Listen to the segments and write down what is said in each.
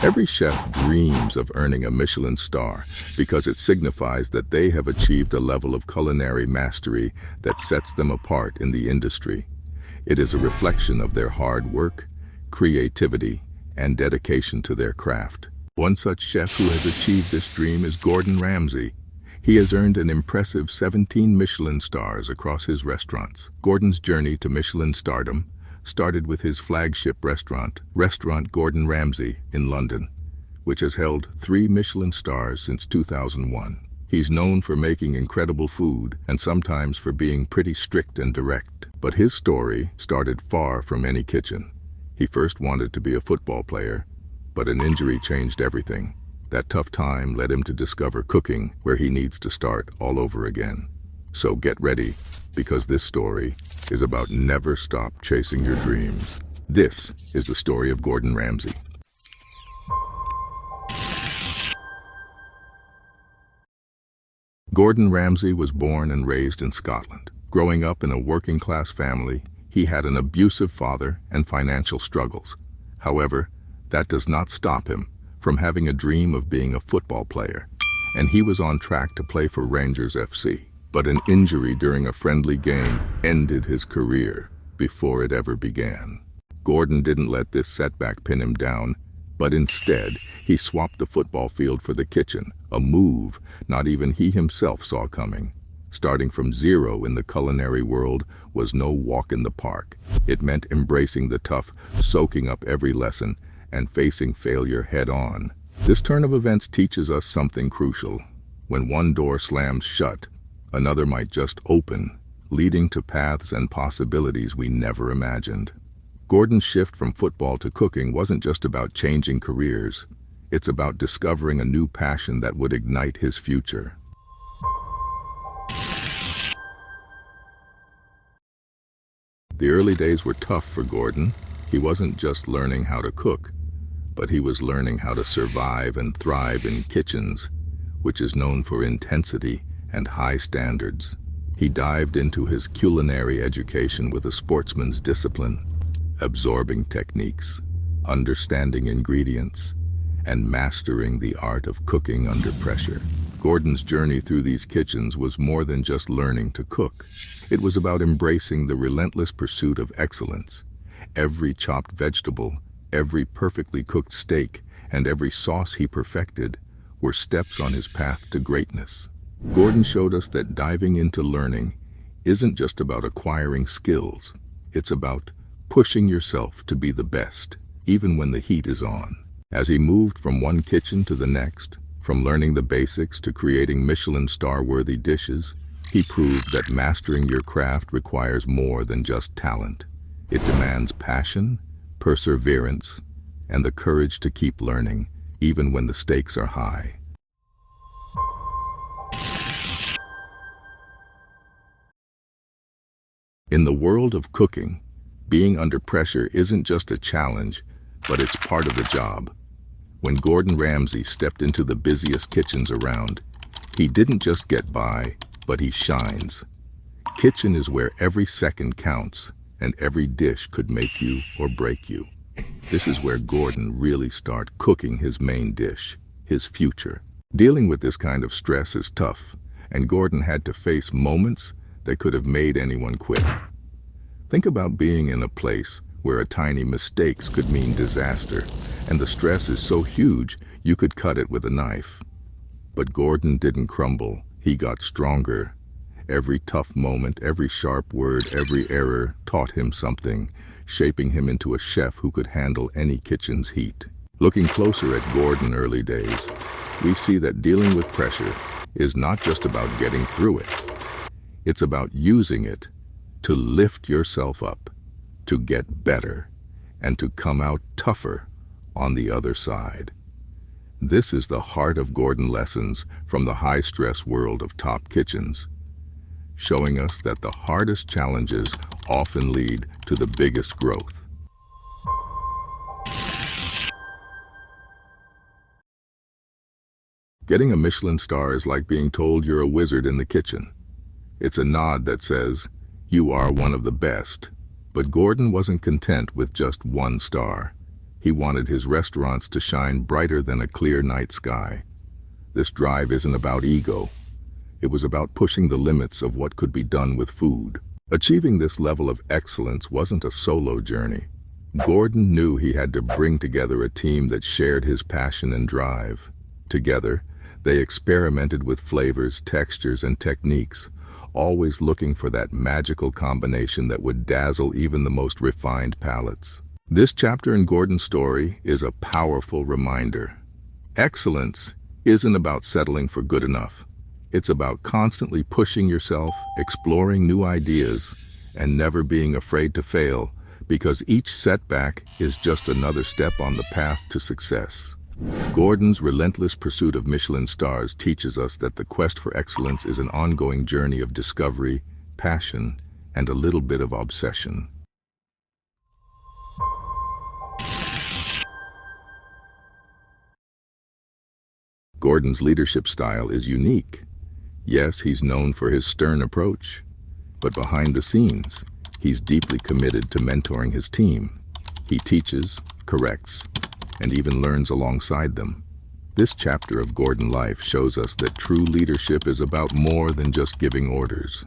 Every chef dreams of earning a Michelin star because it signifies that they have achieved a level of culinary mastery that sets them apart in the industry. It is a reflection of their hard work, creativity, and dedication to their craft. One such chef who has achieved this dream is Gordon Ramsay. He has earned an impressive 17 Michelin stars across his restaurants. Gordon's journey to Michelin stardom started with his flagship restaurant, Restaurant Gordon Ramsay in London, which has held 3 Michelin stars since 2001. He's known for making incredible food and sometimes for being pretty strict and direct. But his story started far from any kitchen. He first wanted to be a football player, but an injury changed everything. That tough time led him to discover cooking, where he needs to start all over again. So get ready, because this story is about never stop chasing your dreams. This is the story of Gordon Ramsay. Gordon Ramsay was born and raised in Scotland. Growing up in a working-class family, he had an abusive father and financial struggles. However, that does not stop him from having a dream of being a football player, and he was on track to play for Rangers FC. But an injury during a friendly game ended his career before it ever began. Gordon didn't let this setback pin him down, but instead he swapped the football field for the kitchen, a move not even he himself saw coming. Starting from zero in the culinary world was no walk in the park. It meant embracing the tough, soaking up every lesson, and facing failure head-on. This turn of events teaches us something crucial. When one door slams shut, another might just open, leading to paths and possibilities we never imagined. Gordon's shift from football to cooking wasn't just about changing careers. It's about discovering a new passion that would ignite his future. The early days were tough for Gordon. He wasn't just learning how to cook, but he was learning how to survive and thrive in kitchens, which is known for intensity and high standards. He dived into his culinary education with a sportsman's discipline, absorbing techniques, understanding ingredients, and mastering the art of cooking under pressure. Gordon's journey through these kitchens was more than just learning to cook. It was about embracing the relentless pursuit of excellence. Every chopped vegetable, every perfectly cooked steak, and every sauce he perfected were steps on his path to greatness. Gordon showed us that diving into learning isn't just about acquiring skills. It's about pushing yourself to be the best, even when the heat is on. As he moved from one kitchen to the next, from learning the basics to creating Michelin star-worthy dishes, he proved that mastering your craft requires more than just talent. It demands passion, perseverance, and the courage to keep learning, even when the stakes are high. In the world of cooking, being under pressure isn't just a challenge, but it's part of the job. When Gordon Ramsay stepped into the busiest kitchens around, he didn't just get by, but he shines. Kitchen is where every second counts, and every dish could make you or break you. This is where Gordon really started cooking his main dish, his future. Dealing with this kind of stress is tough, and Gordon had to face moments that could have made anyone quit. Think about being in a place where a tiny mistake could mean disaster, and the stress is so huge you could cut it with a knife. But Gordon didn't crumble. He got stronger. Every tough moment, every sharp word, every error taught him something, shaping him into a chef who could handle any kitchen's heat. Looking closer at Gordon's early days, we see that dealing with pressure is not just about getting through it. It's about using it to lift yourself up, to get better, and to come out tougher on the other side. This is the heart of Gordon lessons from the high-stress world of top kitchens, showing us that the hardest challenges often lead to the biggest growth. Getting a Michelin star is like being told you're a wizard in the kitchen. It's a nod that says, you are one of the best. But Gordon wasn't content with just one star. He wanted his restaurants to shine brighter than a clear night sky. This drive isn't about ego. It was about pushing the limits of what could be done with food. Achieving this level of excellence wasn't a solo journey. Gordon knew he had to bring together a team that shared his passion and drive. Together, they experimented with flavors, textures, and techniques, always looking for that magical combination that would dazzle even the most refined palates. This chapter in Gordon's story is a powerful reminder. Excellence isn't about settling for good enough. It's about constantly pushing yourself, exploring new ideas, and never being afraid to fail, because each setback is just another step on the path to success. Gordon's relentless pursuit of Michelin stars teaches us that the quest for excellence is an ongoing journey of discovery, passion, and a little bit of obsession. Gordon's leadership style is unique. Yes, he's known for his stern approach, but behind the scenes, he's deeply committed to mentoring his team. He teaches, corrects, and even learns alongside them. This chapter of Gordon life shows us that true leadership is about more than just giving orders.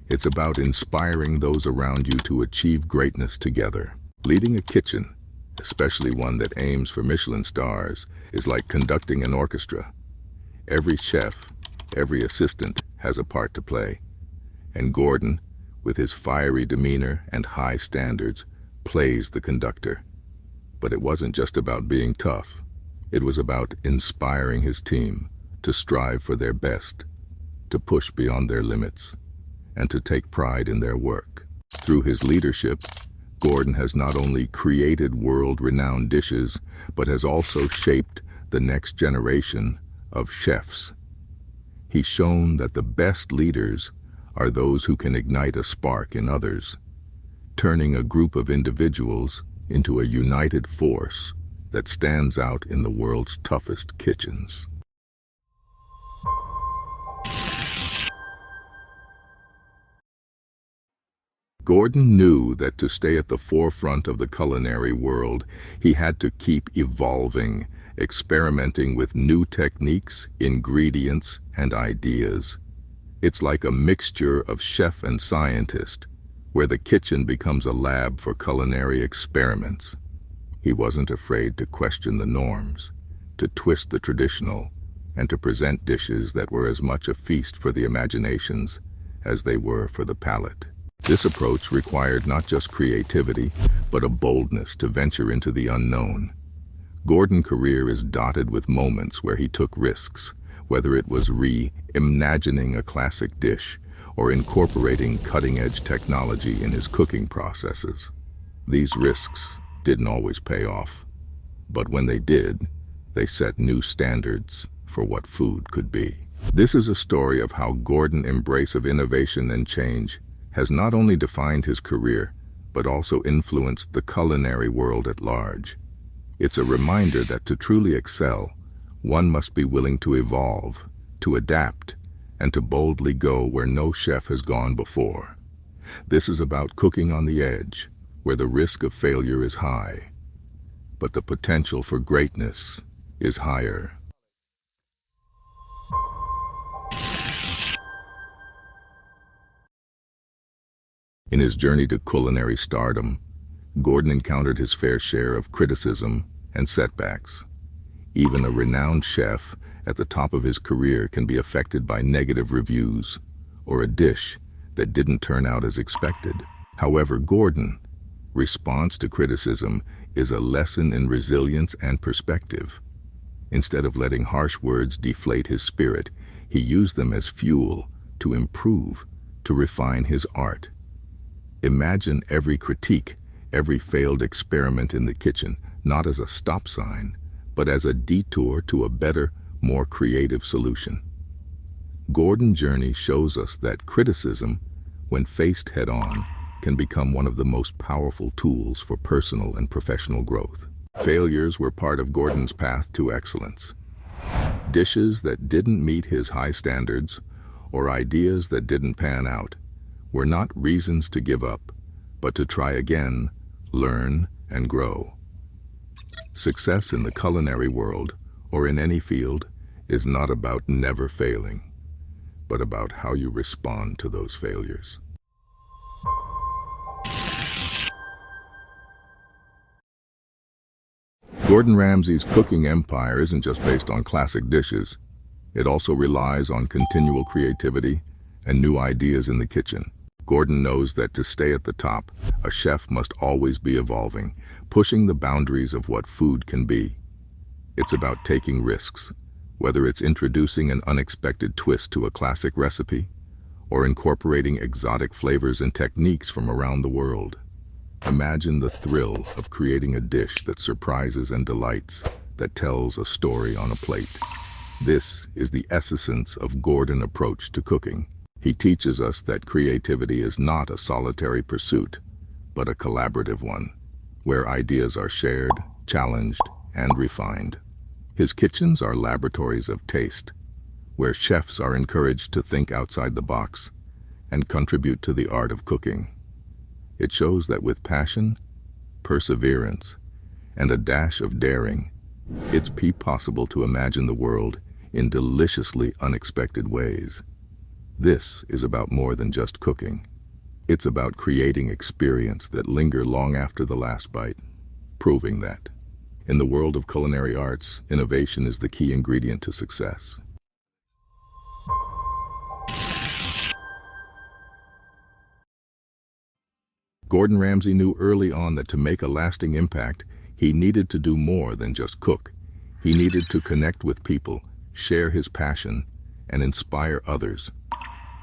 It's about inspiring those around you to achieve greatness together. Leading a kitchen, especially one that aims for Michelin stars, is like conducting an orchestra. Every chef, every assistant has a part to play. And Gordon, with his fiery demeanor and high standards, plays the conductor. But it wasn't just about being tough. It was about inspiring his team to strive for their best, to push beyond their limits, and to take pride in their work. Through his leadership, Gordon has not only created world-renowned dishes, but has also shaped the next generation of chefs. He's shown that the best leaders are those who can ignite a spark in others, turning a group of individuals into a united force that stands out in the world's toughest kitchens. Gordon knew that to stay at the forefront of the culinary world, he had to keep evolving, experimenting with new techniques, ingredients, and ideas. It's like a mixture of chef and scientist, where the kitchen becomes a lab for culinary experiments. He wasn't afraid to question the norms, to twist the traditional, and to present dishes that were as much a feast for the imaginations as they were for the palate. This approach required not just creativity, but a boldness to venture into the unknown. Gordon's career is dotted with moments where he took risks, whether it was reimagining a classic dish or incorporating cutting-edge technology in his cooking processes. These risks didn't always pay off, but when they did, they set new standards for what food could be. This is a story of how Gordon's embrace of innovation and change has not only defined his career, but also influenced the culinary world at large. It's a reminder that to truly excel, one must be willing to evolve, to adapt, and to boldly go where no chef has gone before. This is about cooking on the edge, where the risk of failure is high, but the potential for greatness is higher. In his journey to culinary stardom, Gordon encountered his fair share of criticism and setbacks. Even a renowned chef at the top of his career can be affected by negative reviews or a dish that didn't turn out as expected. However, Gordon's response to criticism is a lesson in resilience and perspective. Instead of letting harsh words deflate his spirit, he used them as fuel to improve, to refine his art. Imagine every critique, every failed experiment in the kitchen, not as a stop sign, but as a detour to a better, more creative solution. Gordon's journey shows us that criticism, when faced head-on, can become one of the most powerful tools for personal and professional growth. Failures were part of Gordon's path to excellence. Dishes that didn't meet his high standards, or ideas that didn't pan out, were not reasons to give up, but to try again, learn, and grow. Success in the culinary world, or in any field, is not about never failing, but about how you respond to those failures. Gordon Ramsay's cooking empire isn't just based on classic dishes. It also relies on continual creativity and new ideas in the kitchen. Gordon knows that to stay at the top, a chef must always be evolving, pushing the boundaries of what food can be. It's about taking risks, whether it's introducing an unexpected twist to a classic recipe or incorporating exotic flavors and techniques from around the world. Imagine the thrill of creating a dish that surprises and delights, that tells a story on a plate. This is the essence of Gordon's approach to cooking. He teaches us that creativity is not a solitary pursuit, but a collaborative one, where ideas are shared, challenged, and refined. His kitchens are laboratories of taste, where chefs are encouraged to think outside the box and contribute to the art of cooking. It shows that with passion, perseverance, and a dash of daring, it's possible to imagine the world in deliciously unexpected ways. This is about more than just cooking. It's about creating experiences that linger long after the last bite, proving that, in the world of culinary arts, innovation is the key ingredient to success. Gordon Ramsay knew early on that to make a lasting impact, he needed to do more than just cook. He needed to connect with people, share his passion, and inspire others.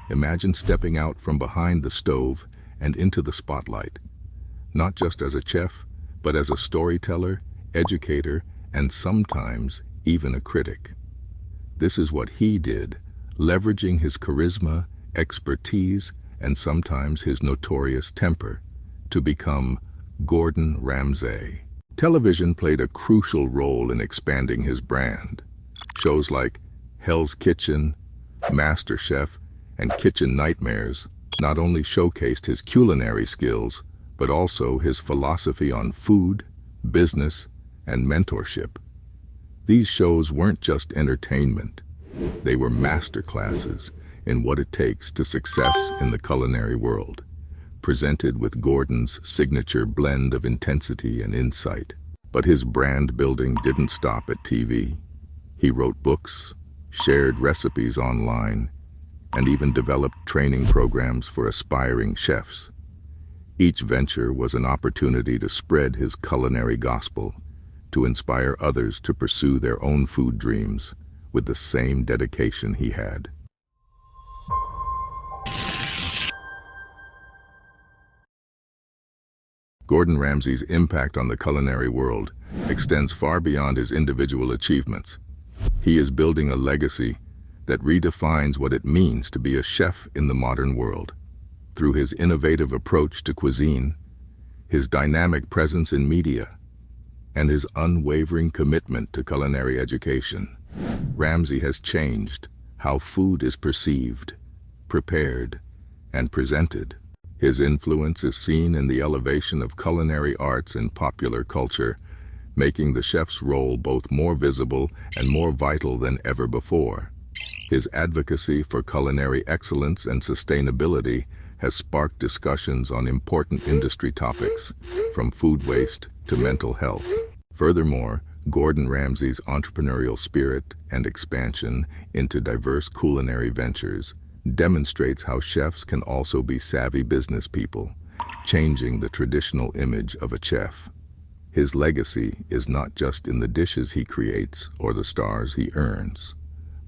Imagine stepping out from behind the stove and into the spotlight, not just as a chef, but as a storyteller, educator, and sometimes even a critic. This is what he did, leveraging his charisma, expertise, and sometimes his notorious temper to become Gordon Ramsay. Television played a crucial role in expanding his brand. Shows like Hell's Kitchen, MasterChef, and Kitchen Nightmares not only showcased his culinary skills, but also his philosophy on food, business, and mentorship. These shows weren't just entertainment. They were masterclasses in what it takes to success in the culinary world, presented with Gordon's signature blend of intensity and insight. But his brand building didn't stop at TV. He wrote books, shared recipes online, and even developed training programs for aspiring chefs. Each venture was an opportunity to spread his culinary gospel, to inspire others to pursue their own food dreams with the same dedication he had. Gordon Ramsay's impact on the culinary world extends far beyond his individual achievements. He is building a legacy that redefines what it means to be a chef in the modern world. Through his innovative approach to cuisine, his dynamic presence in media, and his unwavering commitment to culinary education, Ramsay has changed how food is perceived, prepared, and presented. His influence is seen in the elevation of culinary arts in popular culture, making the chef's role both more visible and more vital than ever before. His advocacy for culinary excellence and sustainability has sparked discussions on important industry topics, from food waste to mental health. Furthermore, Gordon Ramsay's entrepreneurial spirit and expansion into diverse culinary ventures demonstrates how chefs can also be savvy business people, changing the traditional image of a chef. His legacy is not just in the dishes he creates or the stars he earns,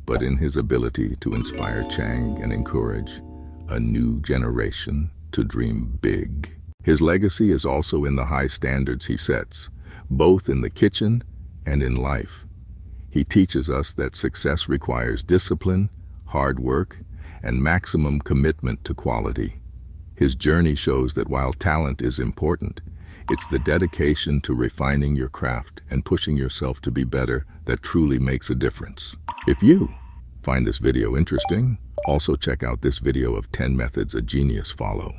but in his ability to inspire change and encourage a new generation to dream big. His legacy is also in the high standards he sets, both in the kitchen and in life. He teaches us that success requires discipline, hard work, and maximum commitment to quality. His journey shows that while talent is important, it's the dedication to refining your craft and pushing yourself to be better that truly makes a difference. If you find this video interesting, also check out this video of 10 methods a genius follow.